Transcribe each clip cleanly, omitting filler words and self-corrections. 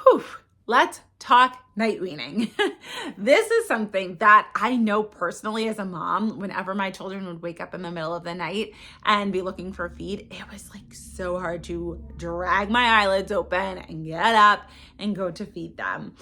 Whew, let's talk night weaning. This is something that I know personally as a mom. Whenever my children would wake up in the middle of the night and be looking for a feed, it was like so hard to drag my eyelids open and get up and go to feed them.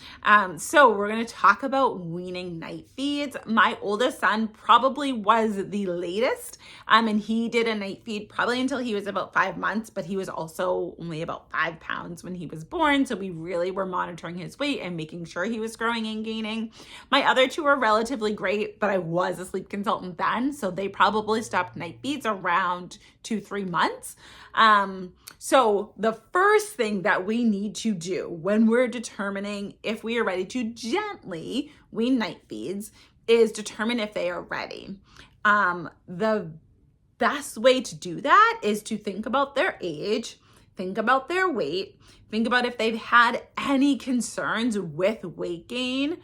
So we're going to talk about weaning night feeds. My oldest son probably was the latest, and he did a night feed probably until he was about 5 months, but he was also only about 5 pounds when he was born. So we really were monitoring his weight and making sure he was growing and gaining. My other two are relatively great, but I was a sleep consultant then, so they probably stopped night feeds around 2-3 months. So the first thing that we need to do when we're determining if we are ready to gently wean night feeds is determine if they are ready. The best way to do that is to think about their age, think about their weight, think about if they've had any concerns with weight gain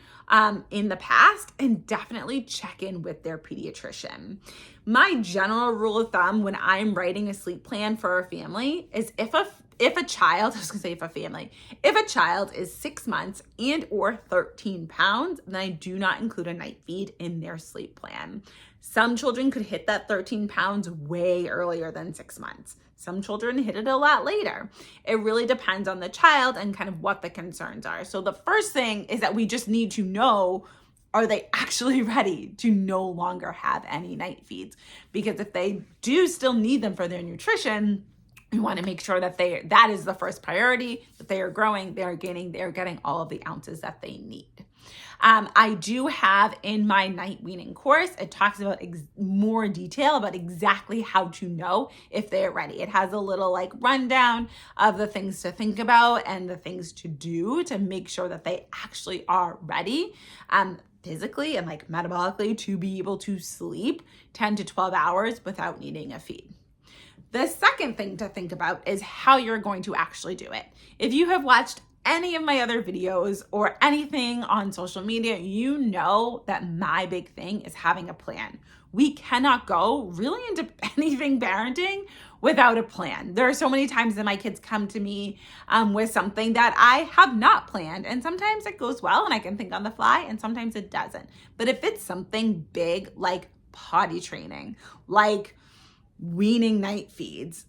in the past, and definitely check in with their pediatrician. My general rule of thumb when I'm writing a sleep plan for a family is if a child is 6 months and or 13 pounds, then I do not include a night feed in their sleep plan. Some children could hit that 13 pounds way earlier than 6 months. Some children hit it a lot later. It really depends on the child and kind of what the concerns are. So the first thing is that we just need to know, are they actually ready to no longer have any night feeds? Because if they do still need them for their nutrition, we want to make sure that that is the first priority, that they are growing, they are gaining, they are getting all of the ounces that they need. I do have in my night weaning course, it talks about more detail about exactly how to know if they're ready. It has a little rundown of the things to think about and the things to do to make sure that they actually are ready physically and metabolically to be able to sleep 10 to 12 hours without needing a feed. The second thing to think about is how you're going to actually do it. If you have watched any of my other videos or anything on social media, you know that my big thing is having a plan. We cannot go really into anything parenting without a plan. There are so many times that my kids come to me with something that I have not planned, and sometimes it goes well and I can think on the fly, and sometimes it doesn't. But if it's something big like potty training, like weaning night feeds,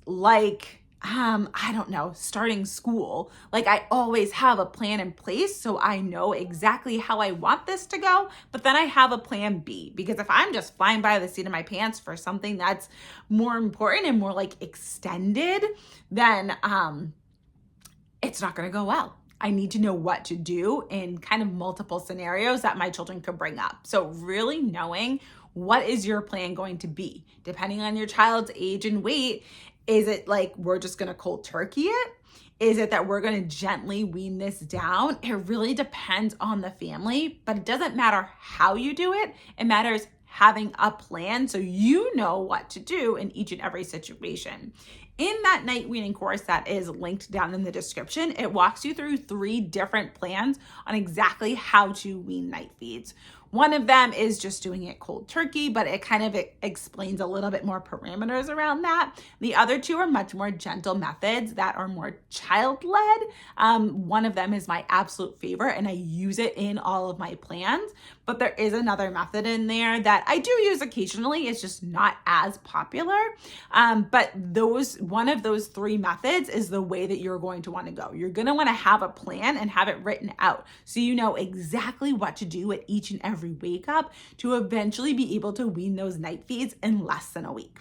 I don't know, starting school, I always have a plan in place so I know exactly how I want this to go, but then I have a plan B, because if I'm just flying by the seat of my pants for something that's more important and more extended, then it's not going to go well. I need to know what to do in kind of multiple scenarios that my children could bring up. So really knowing what is your plan going to be, depending on your child's age and weight. Is it we're just going to cold turkey it? Is it that we're going to gently wean this down? It really depends on the family, but it doesn't matter how you do it. It matters having a plan so you know what to do in each and every situation. In that night weaning course that is linked down in the description, it walks you through 3 different plans on exactly how to wean night feeds. One of them is just doing it cold turkey, but it kind of explains a little bit more parameters around that. The other 2 are much more gentle methods that are more child-led. One of them is my absolute favorite, and I use it in all of my plans. But there is another method in there that I do use occasionally. It's just not as popular. But one of those 3 methods is the way that you're going to want to go. You're going to want to have a plan and have it written out so you know exactly what to do at each and every wake up to eventually be able to wean those night feeds in less than a week.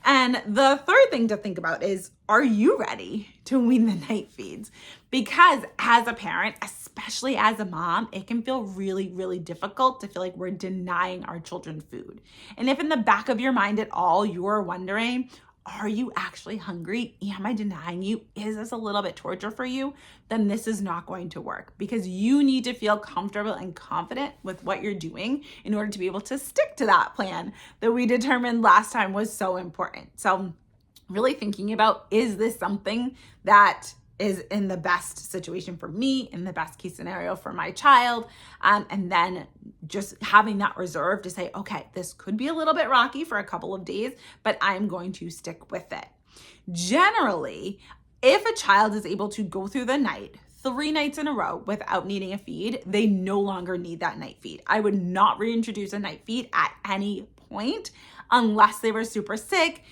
And the third thing to think about is, are you ready to wean the night feeds? Because as a parent, especially as a mom, it can feel really, really difficult to feel like we're denying our children food. And if in the back of your mind at all, you're wondering, are you actually hungry? Am I denying you? Is this a little bit torture for you? Then this is not going to work, because you need to feel comfortable and confident with what you're doing in order to be able to stick to that plan that we determined last time was so important. So really thinking about, is this something that is in the best situation for me, in the best case scenario for my child, and then just having that reserve to say, okay, this could be a little bit rocky for a couple of days, but I'm going to stick with it. Generally, if a child is able to go through the night 3 nights in a row without needing a feed, they no longer need that night feed. I would not reintroduce a night feed at any point unless they were super sick,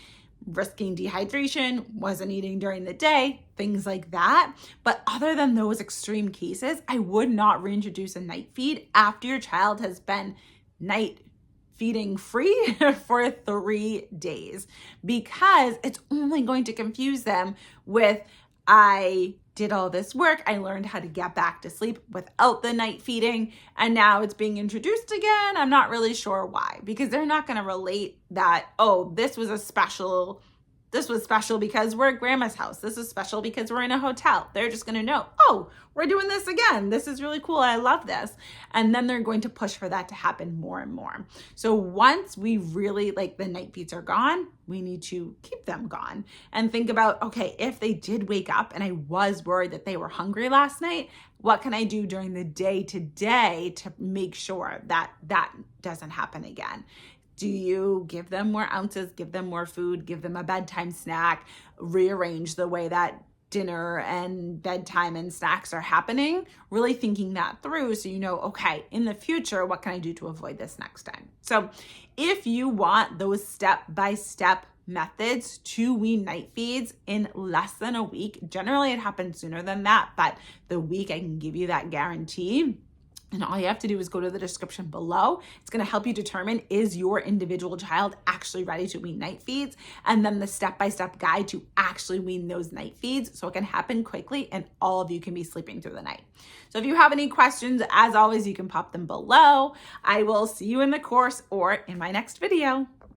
risking dehydration, wasn't eating during the day, things like that. But other than those extreme cases, I would not reintroduce a night feed after your child has been night feeding free for 3 days, because it's only going to confuse them with, I did all this work, I learned how to get back to sleep without the night feeding, and now it's being introduced again. I'm not really sure why, because they're not going to relate that, oh, this was special because we're at grandma's house. This is special because we're in a hotel. They're just going to know, oh, we're doing this again. This is really cool. I love this. And then they're going to push for that to happen more and more. So once we really, like, the night feeds are gone, we need to keep them gone and think about, okay, if they did wake up and I was worried that they were hungry last night, what can I do during the day today to make sure that that doesn't happen again? Do you give them more ounces, give them more food, give them a bedtime snack, rearrange the way that dinner and bedtime and snacks are happening? Really thinking that through so you know, okay, in the future, what can I do to avoid this next time? So if you want those step-by-step methods to wean night feeds in less than a week, generally it happens sooner than that, but the week I can give you that guarantee. And all you have to do is go to the description below. It's going to help you determine, is your individual child actually ready to wean night feeds? And then the step-by-step guide to actually wean those night feeds so it can happen quickly and all of you can be sleeping through the night. So if you have any questions, as always, you can pop them below. I will see you in the course or in my next video.